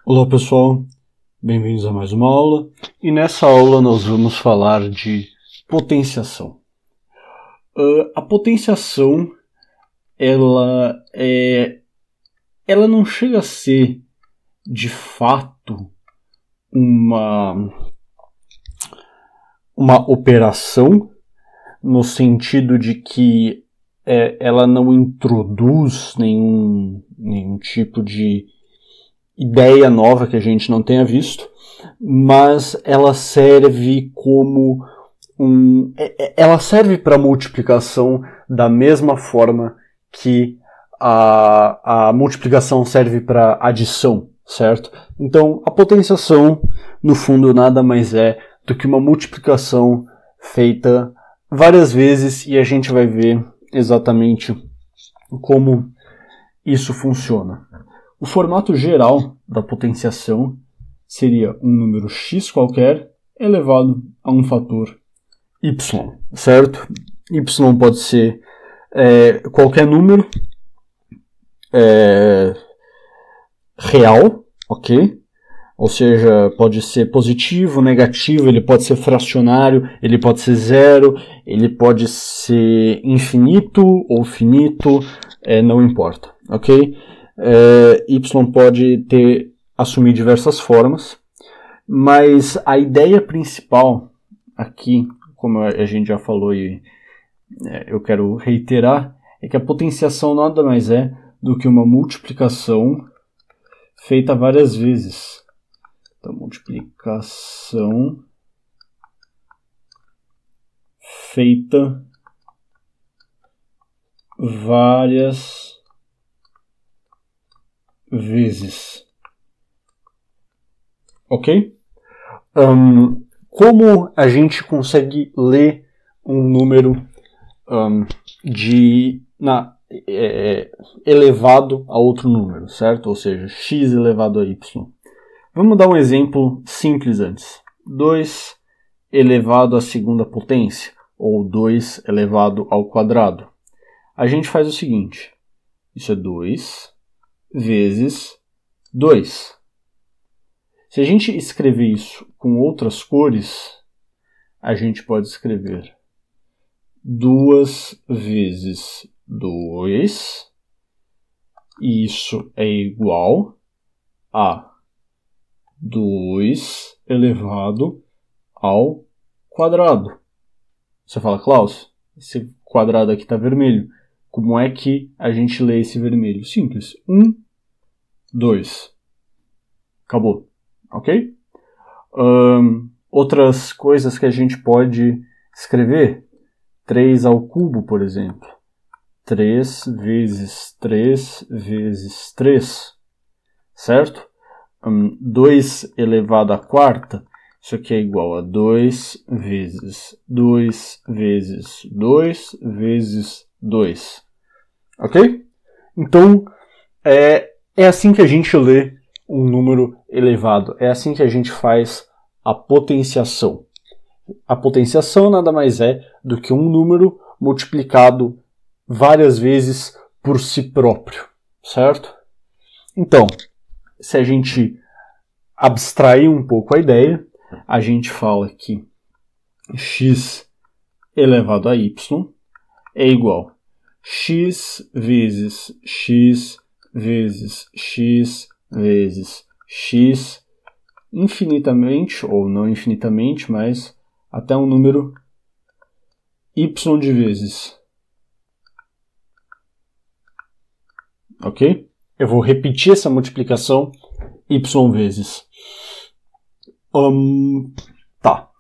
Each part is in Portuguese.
Olá pessoal, bem-vindos a mais uma aula, e nessa aula nós vamos falar de potenciação. A potenciação, ela não chega a ser de fato uma operação, no sentido de que ela não introduz nenhum tipo de ideia nova que a gente não tenha visto, mas ela serve como ela serve para multiplicação da mesma forma que a multiplicação serve para adição, certo? Então, a potenciação, no fundo, nada mais é do que uma multiplicação feita várias vezes, e a gente vai ver exatamente como isso funciona. O formato geral da potenciação seria um número x qualquer elevado a um fator y, certo? Y pode ser qualquer número real, ok? Ou seja, pode ser positivo, negativo, ele pode ser fracionário, ele pode ser zero, ele pode ser infinito ou finito, não importa, ok? Y pode assumir diversas formas, mas a ideia principal aqui, como a gente já falou e eu quero reiterar, é que a potenciação nada mais é do que uma multiplicação feita várias vezes. Então, multiplicação feita várias vezes. Ok? Como a gente consegue ler um número elevado a outro número, certo? Ou seja, x elevado a y. Vamos dar um exemplo simples antes. 2 elevado à segunda potência, ou 2 elevado ao quadrado. A gente faz o seguinte. Isso é 2 vezes 2. Se a gente escrever isso com outras cores, a gente pode escrever 2 vezes 2, e isso é igual a 2 elevado ao quadrado. Você fala, Klaus, esse quadrado aqui está vermelho. Como é que a gente lê esse vermelho? Simples. 1, 2. Acabou. Ok? Outras coisas que a gente pode escrever. 3 ao cubo, por exemplo. 3 vezes 3 vezes 3. Certo? 2 elevado à quarta. Isso aqui é igual a 2 vezes 2 vezes 2 vezes 2. Ok? Então, é assim que a gente lê um número elevado. É assim que a gente faz a potenciação. A potenciação nada mais é do que um número multiplicado várias vezes por si próprio. Certo? Então, se a gente abstrair um pouco a ideia, a gente fala que x elevado a y é igual a x vezes x vezes x vezes x infinitamente, ou não infinitamente, mas até um número y de vezes. Ok? Eu vou repetir essa multiplicação y vezes. Tá.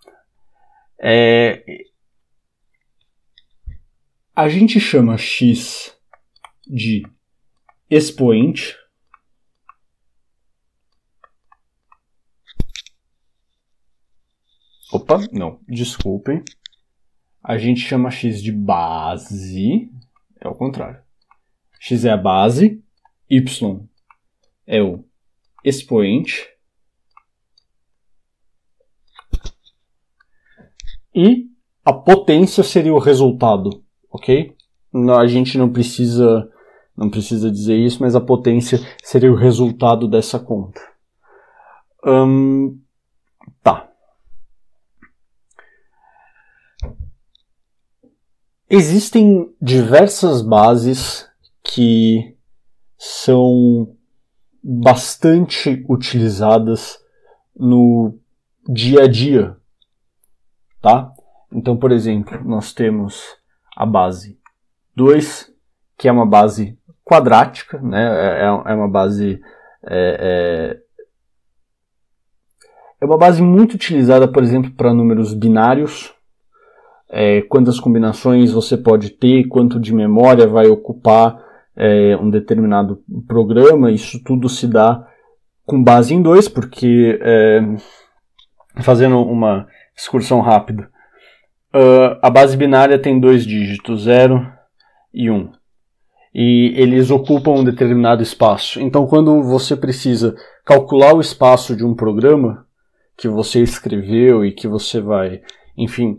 A gente chama x de expoente. Opa, não, desculpem. A gente chama x de base. É o contrário. X é a base, y é o expoente. E a potência seria o resultado, ok? A gente não precisa Não precisa dizer isso, mas a potência seria o resultado dessa conta. Tá. Existem diversas bases que são bastante utilizadas no dia a dia, tá? Então, por exemplo, nós temos a base 2, que é uma base quadrática, né? É uma base é uma base muito utilizada, por exemplo, para números binários. Quantas combinações você pode ter, quanto de memória vai ocupar um determinado programa. Isso tudo se dá com base em 2, porque, fazendo uma excursão rápida, a base binária tem 2 dígitos, 0 e 1. E eles ocupam um determinado espaço. Então, quando você precisa calcular o espaço de um programa que você escreveu e que você vai, enfim,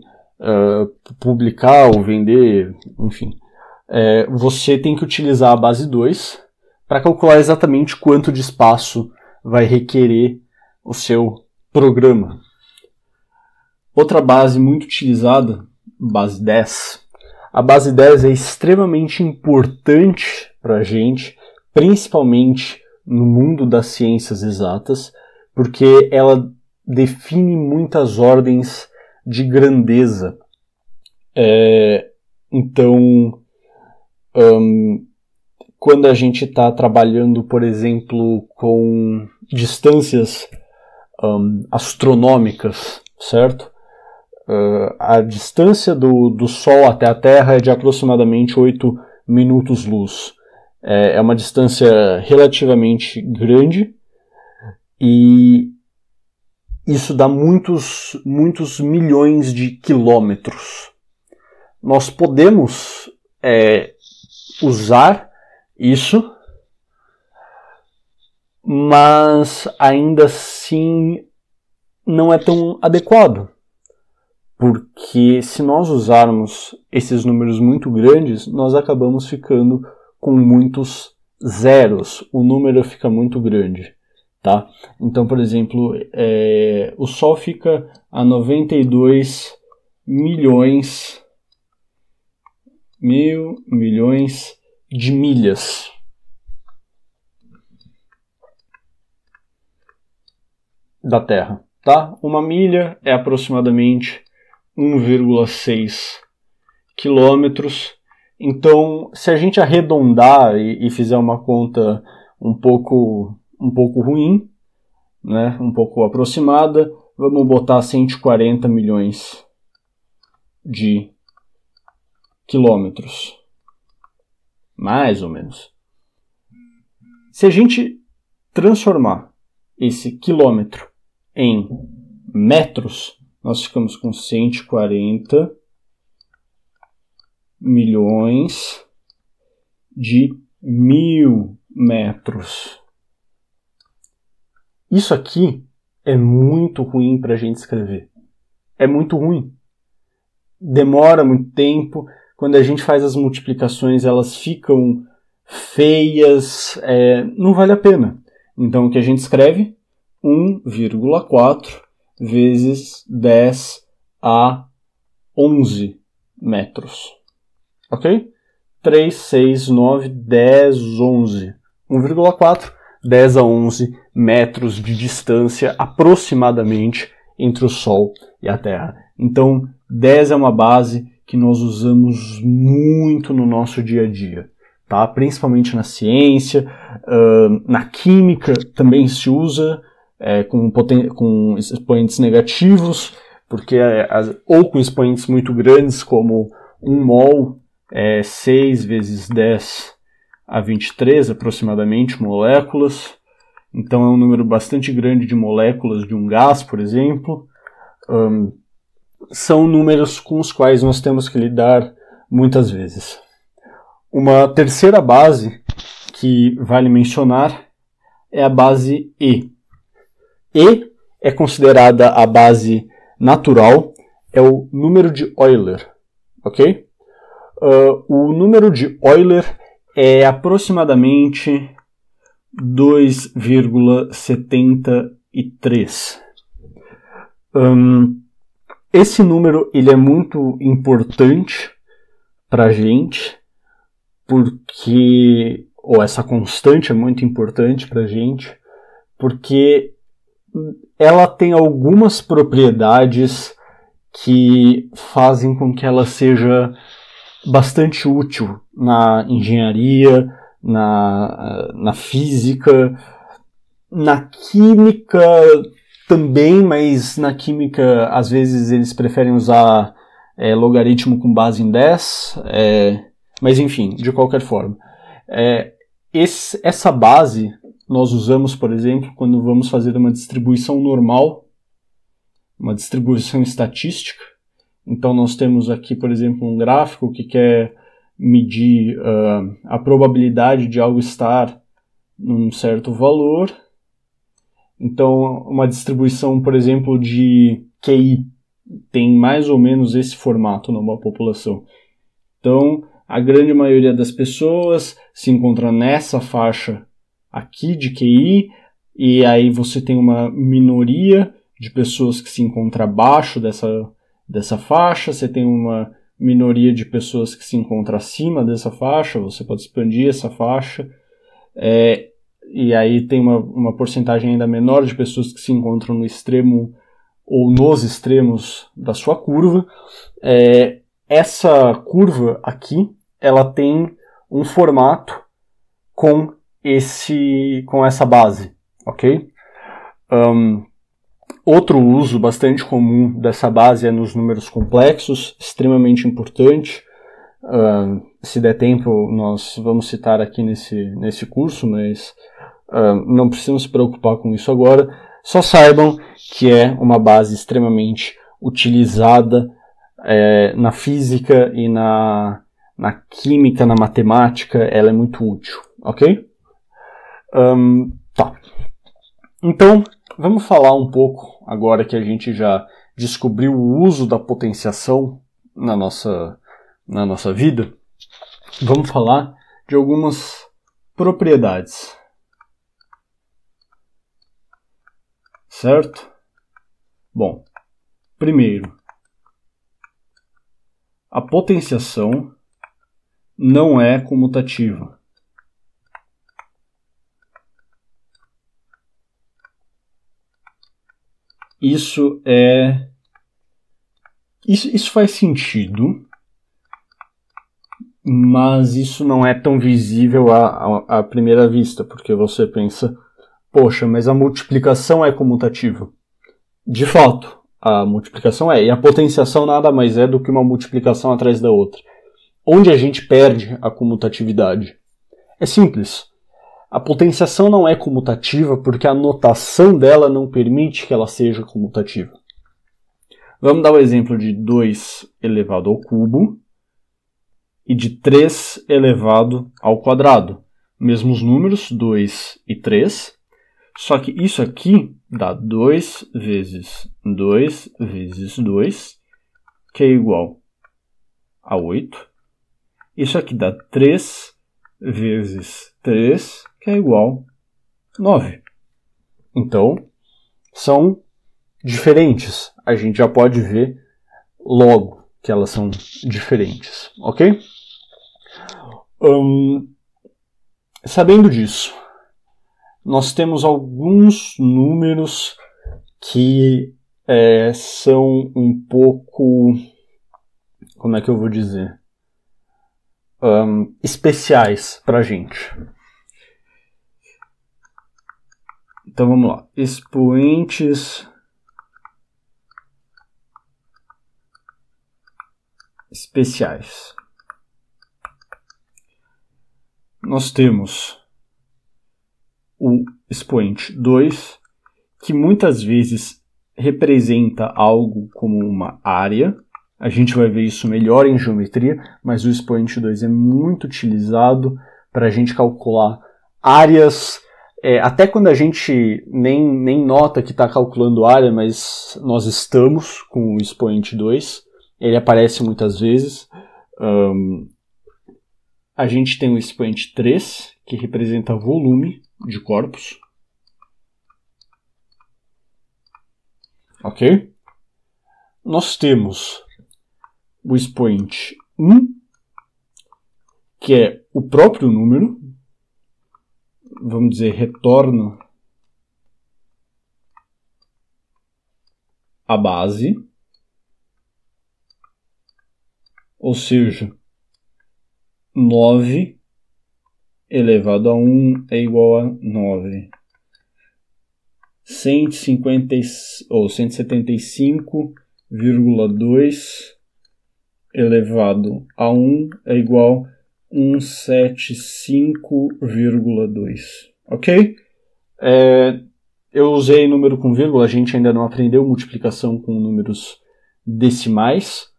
publicar ou vender, enfim, você tem que utilizar a base 2 para calcular exatamente quanto de espaço vai requerer o seu programa. Outra base muito utilizada, base 10. A base 10 é extremamente importante para a gente, principalmente no mundo das ciências exatas, porque ela define muitas ordens de grandeza. Então, quando a gente está trabalhando, por exemplo, com distâncias astronômicas, certo? A distância do Sol até a Terra é de aproximadamente 8 minutos-luz. É uma distância relativamente grande e isso dá muitos milhões de quilômetros. Nós podemos usar isso, mas ainda assim não é tão adequado. Porque se nós usarmos esses números muito grandes, nós acabamos ficando com muitos zeros. O número fica muito grande. Tá? Então, por exemplo, o Sol fica a 92 milhões de milhas. Da Terra. Tá? Uma milha é aproximadamente 1,6 quilômetros. Então, se a gente arredondar e fizer uma conta um pouco ruim, né, um pouco aproximada, vamos botar 140 milhões de quilômetros. Mais ou menos. Se a gente transformar esse quilômetro em metros, nós ficamos com 140 milhões de 1000 metros. Isso aqui é muito ruim para a gente escrever. É muito ruim. Demora muito tempo. Quando a gente faz as multiplicações, elas ficam feias. Não vale a pena. Então, o que a gente escreve? 1,4 vezes 10 a 11 metros. Ok? 3, 6, 9, 10, 11. 1,4, 10 a 11 metros de distância aproximadamente entre o Sol e a Terra. Então, 10 é uma base que nós usamos muito no nosso dia a dia. Tá? Principalmente na ciência, na química também se usa, com expoentes negativos, porque ou com expoentes muito grandes, como 1 mol, 6 vezes 10 a 23 aproximadamente moléculas. Então é um número bastante grande de moléculas de um gás, por exemplo. São números com os quais nós temos que lidar muitas vezes. Uma terceira base que vale mencionar é a base E. E é considerada a base natural, é o número de Euler, ok? O número de Euler é aproximadamente 2,73. Esse número ele é muito importante para a gente, porque, ou essa constante é muito importante para a gente, porque ela tem algumas propriedades que fazem com que ela seja bastante útil na engenharia, na física, na química também, mas na química às vezes eles preferem usar logaritmo com base em 10, mas enfim, de qualquer forma. Essa base nós usamos, por exemplo, quando vamos fazer uma distribuição normal, uma distribuição estatística. Então nós temos aqui, por exemplo, um gráfico que quer medir a probabilidade de algo estar num certo valor. Então uma distribuição, por exemplo, de QI tem mais ou menos esse formato numa população. Então a grande maioria das pessoas se encontra nessa faixa aqui de QI, e aí você tem uma minoria de pessoas que se encontra abaixo dessa faixa, você tem uma minoria de pessoas que se encontra acima dessa faixa, você pode expandir essa faixa, e aí tem uma porcentagem ainda menor de pessoas que se encontram no extremo ou nos extremos da sua curva. Essa curva aqui, ela tem um formato com essa base, ok? Outro uso bastante comum dessa base é nos números complexos, extremamente importante. Se der tempo, nós vamos citar aqui nesse curso, mas não precisamos se preocupar com isso agora. Só saibam que é uma base extremamente utilizada na física e na química, na matemática. Ela é muito útil, ok? Tá. Então, vamos falar um pouco, agora que a gente já descobriu o uso da potenciação na nossa vida, vamos falar de algumas propriedades. Certo? Bom, primeiro, a potenciação não é comutativa. Isso faz sentido, mas isso não é tão visível à primeira vista, porque você pensa, poxa, mas a multiplicação é comutativa. De fato, a multiplicação e a potenciação nada mais é do que uma multiplicação atrás da outra. Onde a gente perde a comutatividade? É simples. A potenciação não é comutativa porque a notação dela não permite que ela seja comutativa. Vamos dar o exemplo de 2 elevado ao cubo e de 3 elevado ao quadrado. Mesmos números, 2 e 3, só que isso aqui dá 2 vezes 2 vezes 2, que é igual a 8. Isso aqui dá 3 vezes 3, que é igual a 9. Então, são diferentes. A gente já pode ver logo que elas são diferentes, ok? Sabendo disso, nós temos alguns números que são um pouco, como é que eu vou dizer, especiais para a gente. Então vamos lá, expoentes especiais. Nós temos o expoente 2, que muitas vezes representa algo como uma área. A gente vai ver isso melhor em geometria, mas o expoente 2 é muito utilizado para a gente calcular áreas, até quando a gente nem nota que está calculando área, mas nós estamos com o expoente 2. Ele aparece muitas vezes. a gente tem o expoente 3, que representa volume de corpos. Ok? Nós temos o expoente 1, que é o próprio número, vamos dizer, retorna a base, ou seja, 9 elevado a 1 é igual a 9. 175,2 elevado a 1 é igual a 175,2. Ok? Eu usei número com vírgula, a gente ainda não aprendeu multiplicação com números decimais,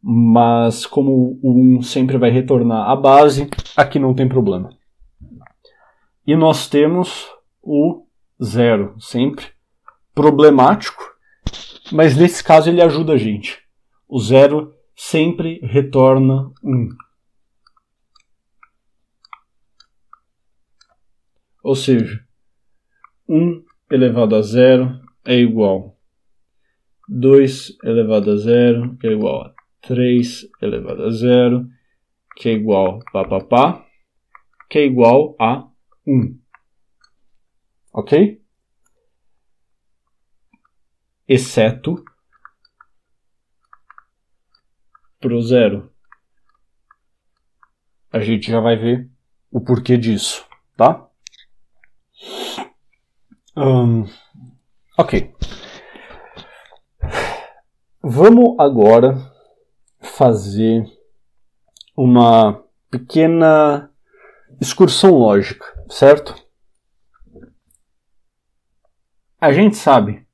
mas como o 1 sempre vai retornar à base, aqui não tem problema. E nós temos o 0, sempre problemático, mas nesse caso ele ajuda a gente. O 0 sempre retorna 1. Ou seja, 1 elevado a 0 é igual a 2 elevado a 0, que é igual a 3 elevado a 0, que é igual a que é igual a 1. Ok? Exceto para o 0. A gente já vai ver o porquê disso, tá? Ok. Vamos agora fazer uma pequena excursão lógica, certo? A gente sabe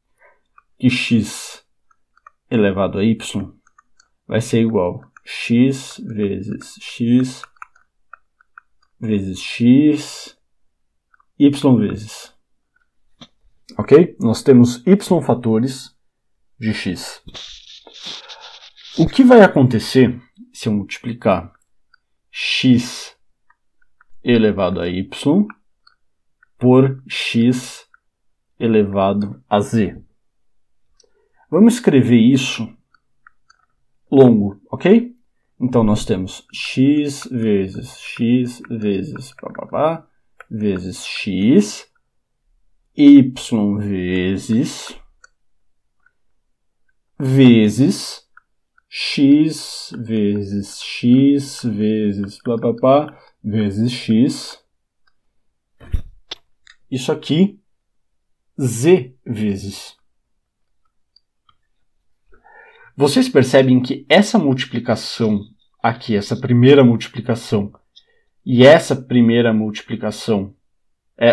que x elevado a y vai ser igual a x vezes x vezes x, y vezes. Ok? Nós temos y fatores de x. O que vai acontecer se eu multiplicar x elevado a y por x elevado a z? Vamos escrever isso longo, ok? Então nós temos x vezes vezes x, y vezes x vezes vezes x. Isso aqui, z vezes. Vocês percebem que essa multiplicação aqui, essa primeira multiplicação, e essa primeira multiplicação,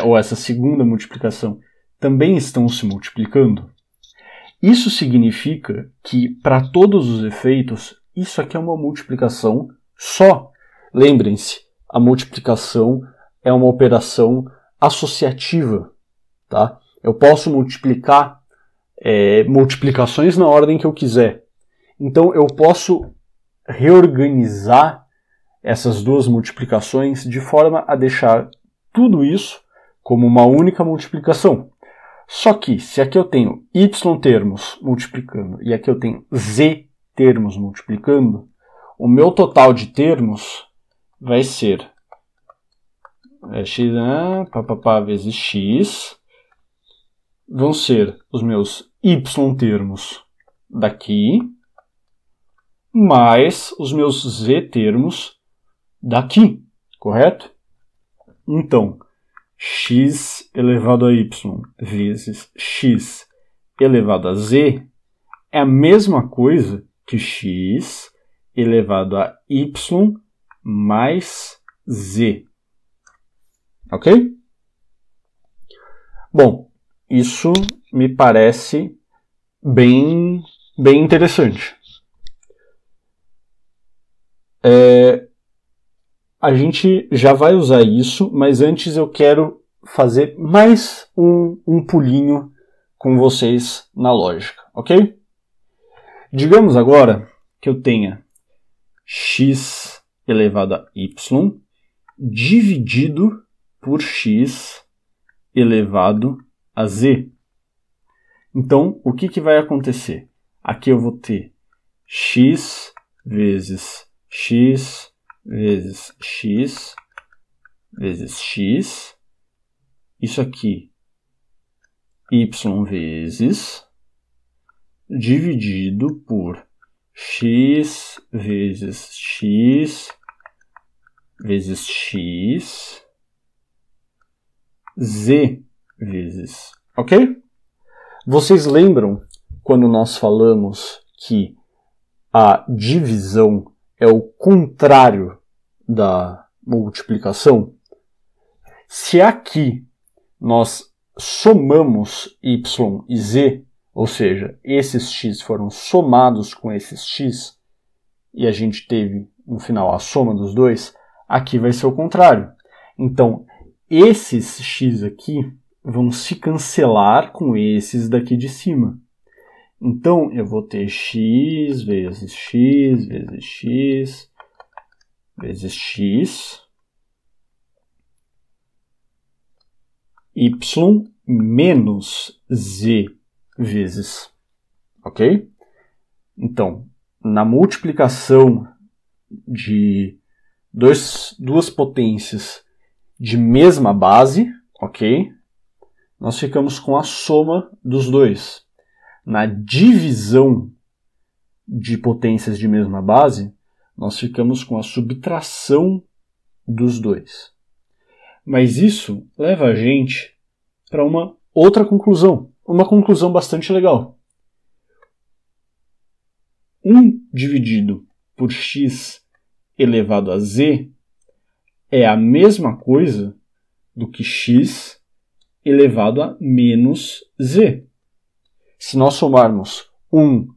ou essa segunda multiplicação, também estão se multiplicando? Isso significa que, para todos os efeitos, isso aqui é uma multiplicação só. Lembrem-se, a multiplicação é uma operação associativa, tá? Eu posso multiplicar multiplicações na ordem que eu quiser. Então, eu posso reorganizar essas duas multiplicações de forma a deixar tudo isso como uma única multiplicação. Só que, se aqui eu tenho y termos multiplicando e aqui eu tenho z termos multiplicando, o meu total de termos vai ser x vezes x, vão ser os meus y termos daqui, mais os meus z termos daqui, correto? Então, x elevado a y vezes x elevado a z é a mesma coisa que x elevado a y mais z. Ok? Bom, isso me parece bem interessante. A gente já vai usar isso, mas antes eu quero fazer mais um pulinho com vocês na lógica, ok? Digamos agora que eu tenha x elevado a y dividido por x elevado a z. Então, o que vai acontecer? Aqui eu vou ter x vezes x vezes x vezes x. Isso aqui, y vezes, dividido por x vezes x vezes x, z vezes, ok? Vocês lembram quando nós falamos que a divisão é o contrário da multiplicação? Se aqui nós somamos y e z, ou seja, esses x foram somados com esses x, e a gente teve, no final, a soma dos dois, aqui vai ser o contrário. Então, esses x aqui vão se cancelar com esses daqui de cima. Então, eu vou ter x vezes x vezes x vezes x, y menos z vezes, ok? Então, na multiplicação de duas potências de mesma base, ok? Nós ficamos com a soma dos dois. Na divisão de potências de mesma base, nós ficamos com a subtração dos dois. Mas isso leva a gente para uma outra conclusão, uma conclusão bastante legal. 1 dividido por x elevado a z é a mesma coisa do que x elevado a menos z. Se nós somarmos 1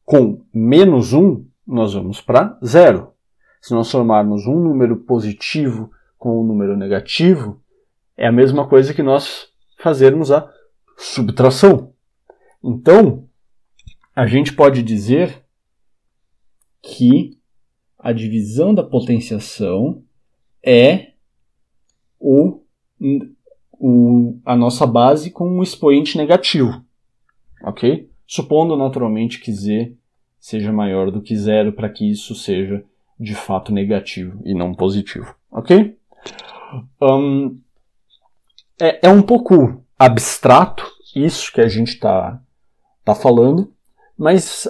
com menos 1, nós vamos para 0. Se nós somarmos um número positivo com um número negativo, é a mesma coisa que nós fazermos a subtração. Então, a gente pode dizer que a divisão da potenciação é a nossa base com um expoente negativo, ok? Supondo naturalmente que z seja maior do que 0 para que isso seja de fato negativo e não positivo, ok? É um pouco abstrato isso que a gente está falando, mas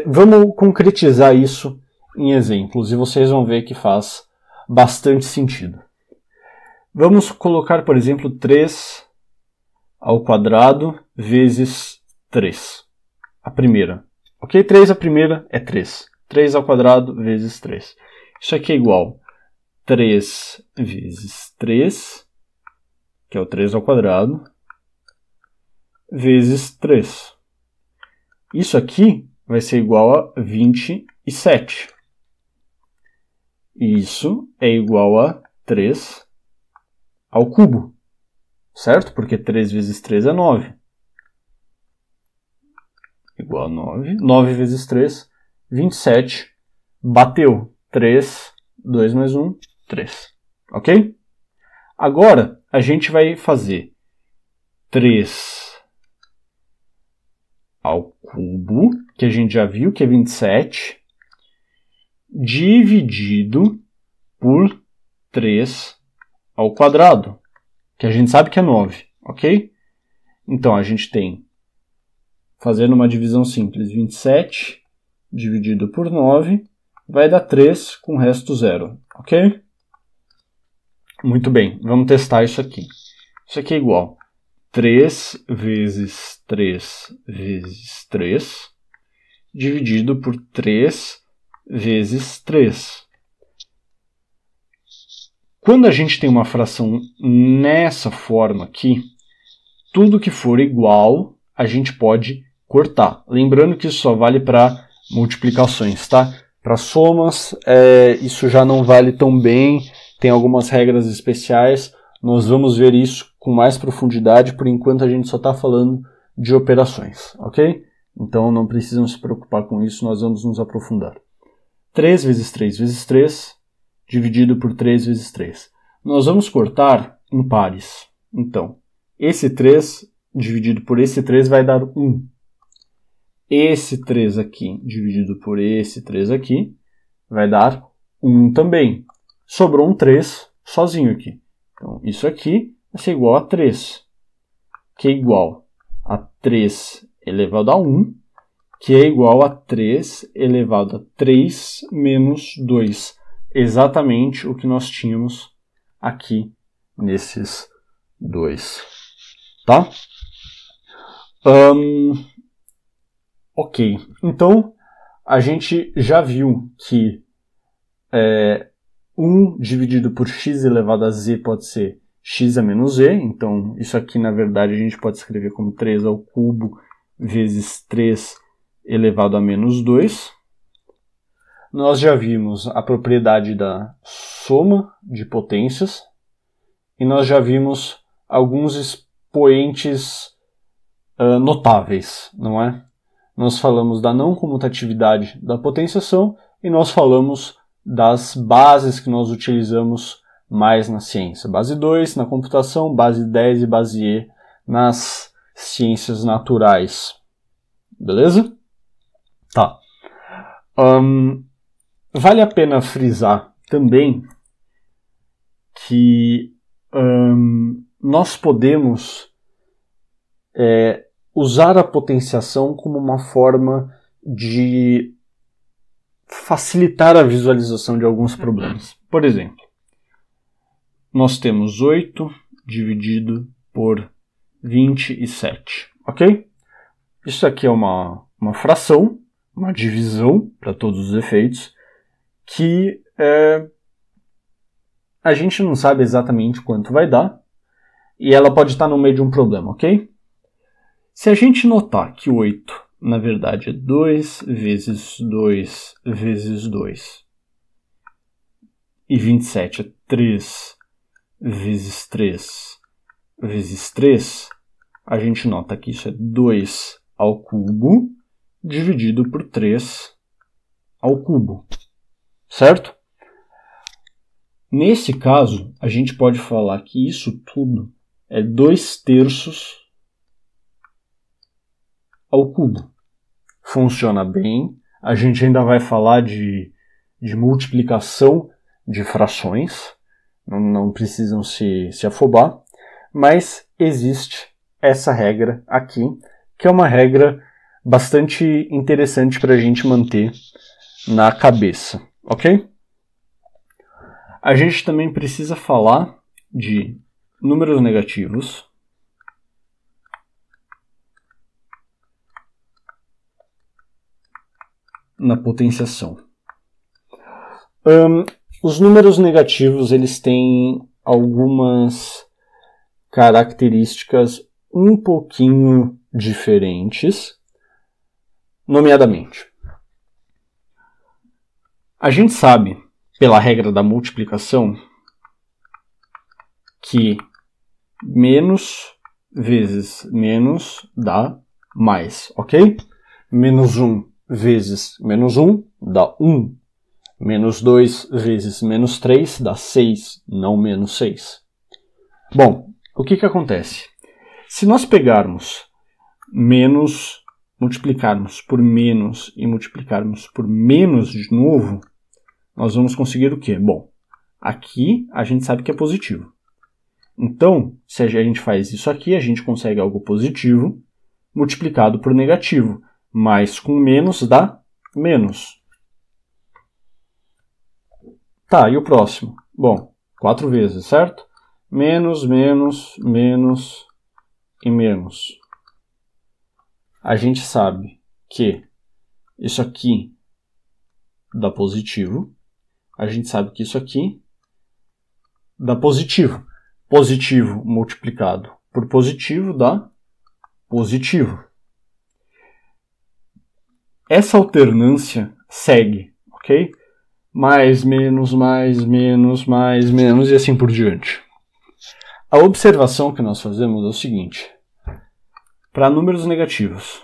vamos concretizar isso em exemplos e vocês vão ver que faz bastante sentido. Vamos colocar, por exemplo, 3 ao quadrado vezes 3. A primeira. Ok? 3 a primeira é 3. 3 ao quadrado vezes 3. Isso aqui é igual a 3 vezes 3, que é o 3 ao quadrado, vezes 3. Isso aqui vai ser igual a 27. Isso é igual a 3 ao cubo, certo? Porque 3 vezes 3 é 9. Igual a 9. 9 vezes 3, 27. Bateu. 3, 2 mais 1, 3. Ok? Agora, a gente vai fazer 3 ao cubo, que a gente já viu que é 27, dividido por 3 ao quadrado, que a gente sabe que é 9, ok? Então, a gente tem, fazendo uma divisão simples, 27 dividido por 9, vai dar 3 com o resto 0, ok? Muito bem, vamos testar isso aqui. Isso aqui é igual a 3 vezes 3 vezes 3, dividido por 3 vezes 3. Quando a gente tem uma fração nessa forma aqui, tudo que for igual, a gente pode cortar. Lembrando que isso só vale para multiplicações, tá? Para somas, isso já não vale tão bem, tem algumas regras especiais. Nós vamos ver isso com mais profundidade, por enquanto a gente só está falando de operações, ok? Então não precisam se preocupar com isso, nós vamos nos aprofundar. 3 vezes 3 vezes 3, dividido por 3 vezes 3. Nós vamos cortar em pares. Então, esse 3 dividido por esse 3 vai dar 1. Esse 3 aqui dividido por esse 3 aqui vai dar 1 também. Sobrou um 3 sozinho aqui. Então, isso aqui vai ser igual a 3, que é igual a 3 elevado a 1, que é igual a 3 elevado a 3 menos 2. Exatamente o que nós tínhamos aqui nesses dois. Tá? Ok. Então, a gente já viu que 1 dividido por x elevado a z pode ser x a menos z. Então, isso aqui, na verdade, a gente pode escrever como 3 ao cubo vezes 3 elevado a menos 2. Nós já vimos a propriedade da soma de potências. E nós já vimos alguns expoentes notáveis, não é? Nós falamos da não comutatividade da potenciação e nós falamos das bases que nós utilizamos mais na ciência. Base 2 na computação, base 10 e base E nas ciências naturais. Beleza? Tá. Vale a pena frisar também que nós podemos usar a potenciação como uma forma de facilitar a visualização de alguns problemas. Por exemplo, nós temos 8 dividido por 27, ok? Isso aqui é uma fração, uma divisão para todos os efeitos, que a gente não sabe exatamente quanto vai dar, e ela pode estar no meio de um problema, ok? Se a gente notar que 8, na verdade, é 2 vezes 2 vezes 2, e 27 é 3 vezes 3 vezes 3, a gente nota que isso é 2 ao cubo dividido por 3 ao cubo, certo? Nesse caso, a gente pode falar que isso tudo é 2/3 ao cubo. Funciona bem. A gente ainda vai falar de multiplicação de frações. Não precisam se afobar. Mas existe essa regra aqui, que é uma regra bastante interessante para a gente manter na cabeça. Ok? A gente também precisa falar de números negativos. Na potenciação. Os números negativos eles têm algumas características um pouquinho diferentes, nomeadamente. A gente sabe, pela regra da multiplicação, que menos vezes menos dá mais, ok? Menos 1 vezes menos 1 dá 1. Menos 2 vezes menos 3 dá 6, não menos 6. Bom, o que acontece? Se nós pegarmos menos, multiplicarmos por menos e multiplicarmos por menos de novo, nós vamos conseguir o quê? Bom, aqui a gente sabe que é positivo. Então, se a gente faz isso aqui, a gente consegue algo positivo multiplicado por negativo. Mais com menos dá menos. Tá, e o próximo? Bom, 4 vezes, certo? Menos, menos, menos e menos. A gente sabe que isso aqui dá positivo. A gente sabe que isso aqui dá positivo. Positivo multiplicado por positivo dá positivo. Essa alternância segue, ok? Mais, menos, e assim por diante. A observação que nós fazemos é o seguinte. Para números negativos,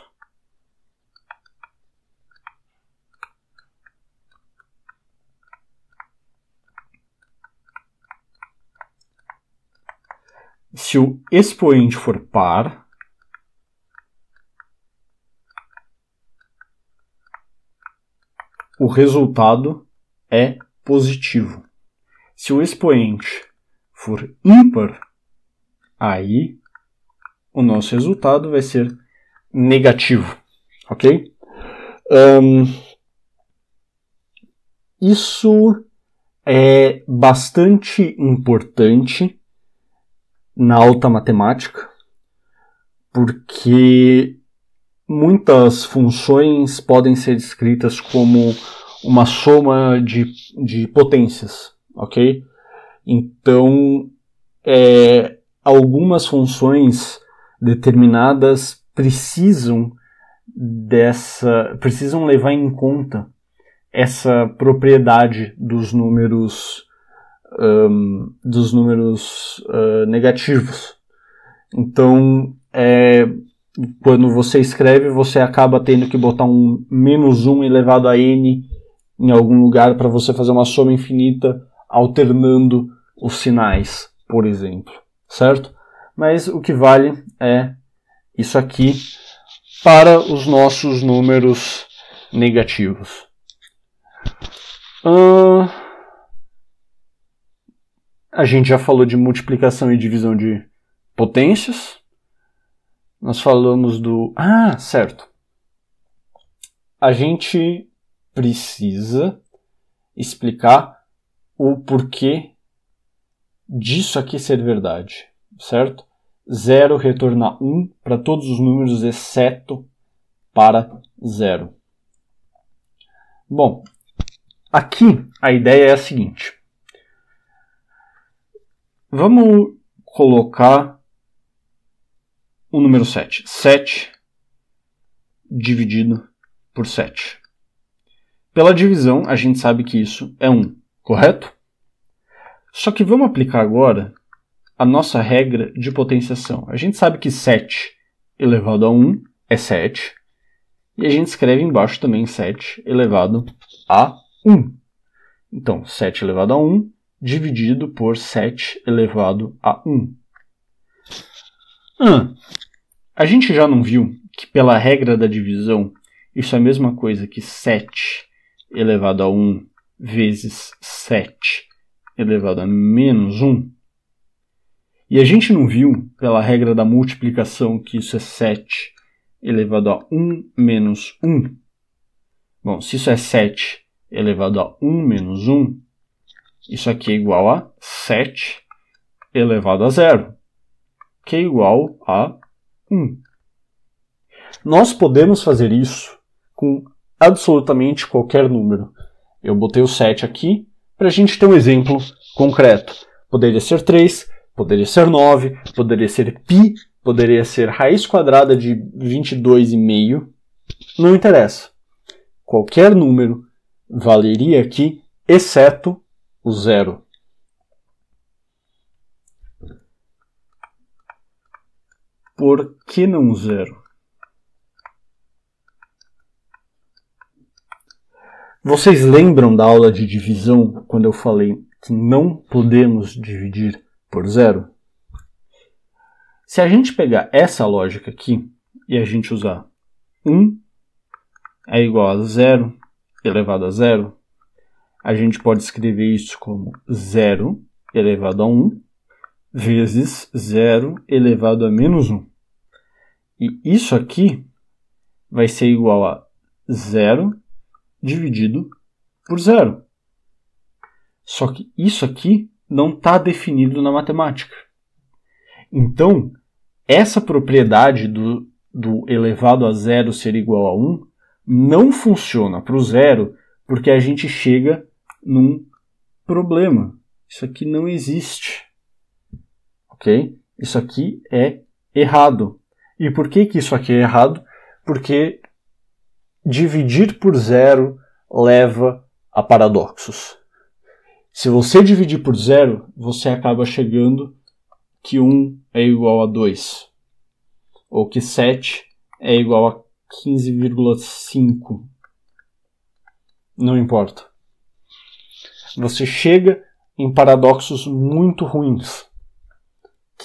Se o expoente for par, o resultado é positivo. Se o expoente for ímpar, aí o nosso resultado vai ser negativo, ok? Isso é bastante importante na alta matemática, porque muitas funções podem ser descritas como uma soma de potências, ok? Então, algumas funções determinadas precisam levar em conta essa propriedade dos números negativos. Então, quando você escreve, você acaba tendo que botar um -1 elevado a n em algum lugar para você fazer uma soma infinita alternando os sinais, por exemplo, certo? Mas o que vale é isso aqui para os nossos números negativos. A gente já falou de multiplicação e divisão de potências. Nós falamos do... certo. A gente precisa explicar o porquê disso aqui ser verdade, certo? 0 retorna 1 para todos os números, exceto para 0. Bom, aqui a ideia é a seguinte. Vamos colocar o número 7. 7 dividido por 7. Pela divisão, a gente sabe que isso é 1, correto? Só que vamos aplicar agora a nossa regra de potenciação. A gente sabe que 7 elevado a 1 é 7. E a gente escreve embaixo também 7 elevado a 1. Então, 7 elevado a 1 dividido por 7 elevado a 1. A gente já não viu que pela regra da divisão isso é a mesma coisa que 7 elevado a 1 vezes 7 elevado a menos 1? E a gente não viu pela regra da multiplicação que isso é 7 elevado a 1 menos 1? Bom, se isso é 7 elevado a 1 menos 1, isso aqui é igual a 7 elevado a 0, que é igual a 1. Nós podemos fazer isso com absolutamente qualquer número. Eu botei o 7 aqui para a gente ter um exemplo concreto. Poderia ser 3, poderia ser 9, poderia ser π, poderia ser raiz quadrada de 22,5. Não interessa. Qualquer número valeria aqui, exceto o 0. Por que não 0? Vocês lembram da aula de divisão quando eu falei que não podemos dividir por 0? Se a gente pegar essa lógica aqui e a gente usar 1 é igual a 0 elevado a 0, a gente pode escrever isso como 0 elevado a 1 vezes 0 elevado a menos 1. E isso aqui vai ser igual a 0 dividido por 0. Só que isso aqui não está definido na matemática. Então, essa propriedade do elevado a 0 ser igual a 1 não funciona para o 0 porque a gente chega num problema. Isso aqui não existe. Ok? Isso aqui é errado. E por que isso aqui é errado? Porque dividir por 0 leva a paradoxos. Se você dividir por 0, você acaba chegando que 1 é igual a 2. Ou que 7 é igual a 15,5. Não importa. Você chega em paradoxos muito ruins,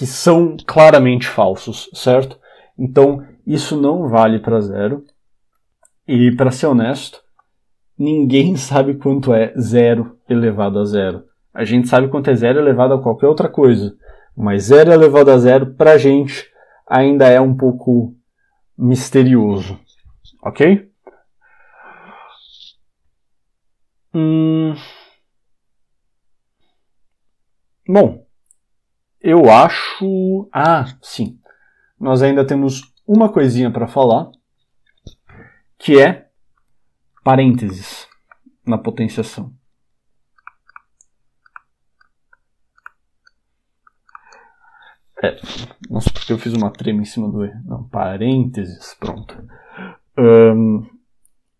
que são claramente falsos, certo? Então, isso não vale para zero. E, para ser honesto, ninguém sabe quanto é 0 elevado a zero. A gente sabe quanto é 0 elevado a qualquer outra coisa. Mas 0 elevado a zero, pra gente, ainda é um pouco misterioso. Ok? Bom, eu acho... Ah, sim. Nós ainda temos uma coisinha para falar, que é parênteses na potenciação. Nossa, porque eu fiz uma trema em cima do E. Não, parênteses, pronto.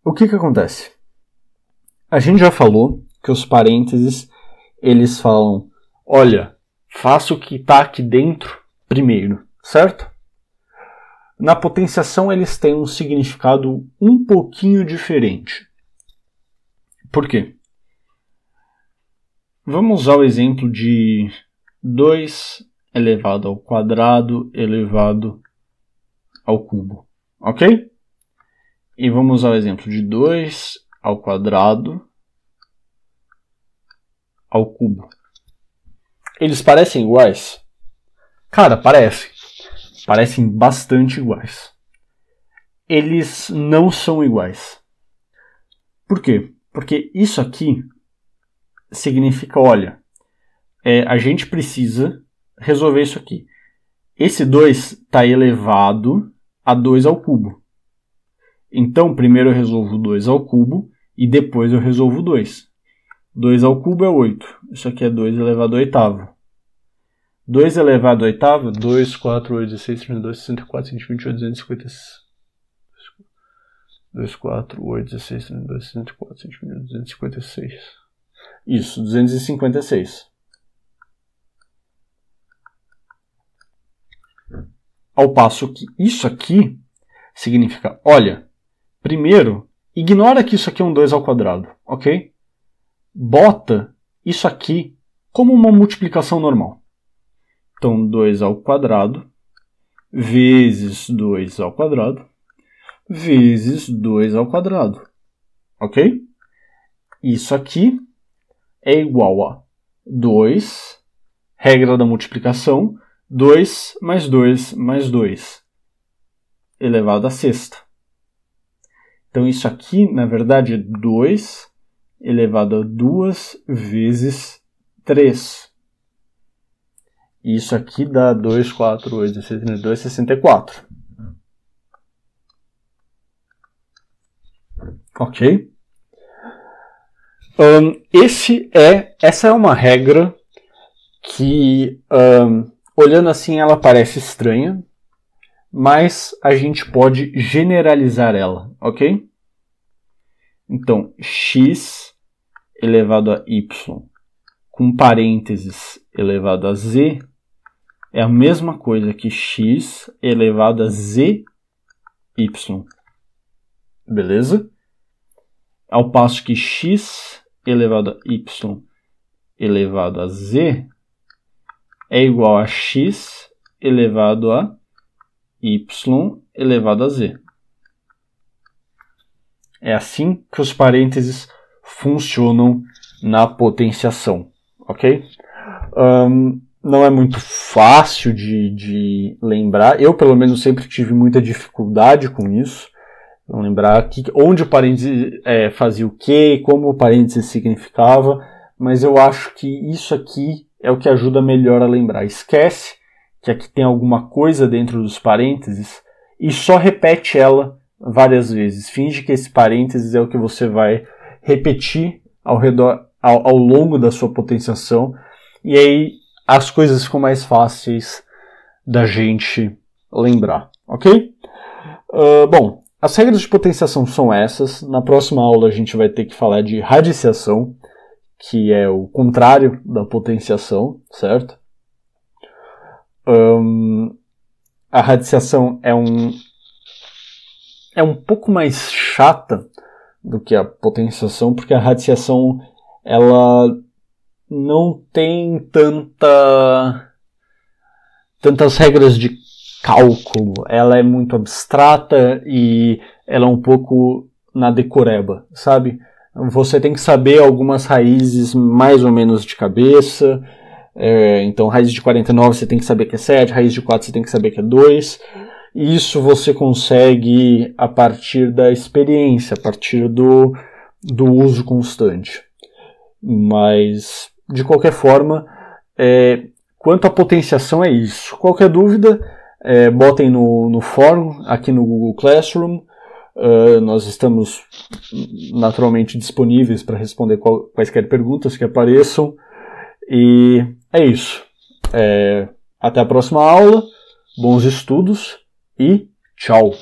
O que acontece? A gente já falou que os parênteses, eles falam, olha, faça o que está aqui dentro primeiro, certo? Na potenciação eles têm um significado um pouquinho diferente. Por quê? Vamos usar o exemplo de 2 elevado ao quadrado elevado ao cubo, ok? E vamos usar o exemplo de 2 ao quadrado ao cubo. Eles parecem iguais? Cara, parecem. Parecem bastante iguais. Eles não são iguais. Por quê? Porque isso aqui significa, olha, a gente precisa resolver isso aqui. Esse 2 está elevado a 2 ao cubo. Então, primeiro eu resolvo 2 ao cubo e depois eu resolvo 2. 2 ao cubo é 8. Isso aqui é 2 elevado ao oitavo. 2 elevado ao oitavo, 2, 4, 8, 16, 32, 64, 128, 256. 2, 4, 8, 16, 32, 64, 128, 256. Isso, 256. Ao passo que isso aqui significa, olha, primeiro, ignora que isso aqui é um 2 ao quadrado, ok? Bota isso aqui como uma multiplicação normal. Então, 2 ao quadrado vezes 2 ao quadrado vezes 2 ao quadrado, ok? Isso aqui é igual a 2, regra da multiplicação, 2 mais 2 mais 2, elevado à sexta. Então, isso aqui, na verdade, é 2 elevado a 2 vezes 3. Isso aqui dá 2, 4, 8, 16, 32, 64. Ok? Essa é uma regra que, olhando assim, ela parece estranha, mas a gente pode generalizar ela, ok? Então, x elevado a y com parênteses elevado a z é a mesma coisa que x elevado a zy. Beleza? Ao passo que x elevado a y elevado a z é igual a x elevado a y elevado a z. É assim que os parênteses funcionam na potenciação, ok? Não é muito fácil de lembrar. Eu, pelo menos, sempre tive muita dificuldade com isso. Não lembrar onde o parêntese fazia o quê, como o parêntese significava. Mas eu acho que isso aqui é o que ajuda melhor a lembrar. Esquece que aqui tem alguma coisa dentro dos parênteses e só repete ela várias vezes. Finge que esse parênteses é o que você vai repetir ao longo da sua potenciação. E aí as coisas ficam mais fáceis da gente lembrar, ok? Bom, as regras de potenciação são essas. Na próxima aula a gente vai ter que falar de radiciação, que é o contrário da potenciação, certo? A radiciação é um pouco mais chata do que a potenciação, porque a radiciação ela não tem tantas regras de cálculo. Ela é muito abstrata e ela é um pouco na decoreba, sabe? Você tem que saber algumas raízes mais ou menos de cabeça. Então, raiz de 49 você tem que saber que é 7, raiz de 4 você tem que saber que é 2. Isso você consegue a partir da experiência, a partir do uso constante. Mas, de qualquer forma, quanto à potenciação é isso. Qualquer dúvida, botem no fórum, aqui no Google Classroom. Nós estamos naturalmente disponíveis para responder quaisquer perguntas que apareçam. E é isso. Até a próxima aula, bons estudos e tchau!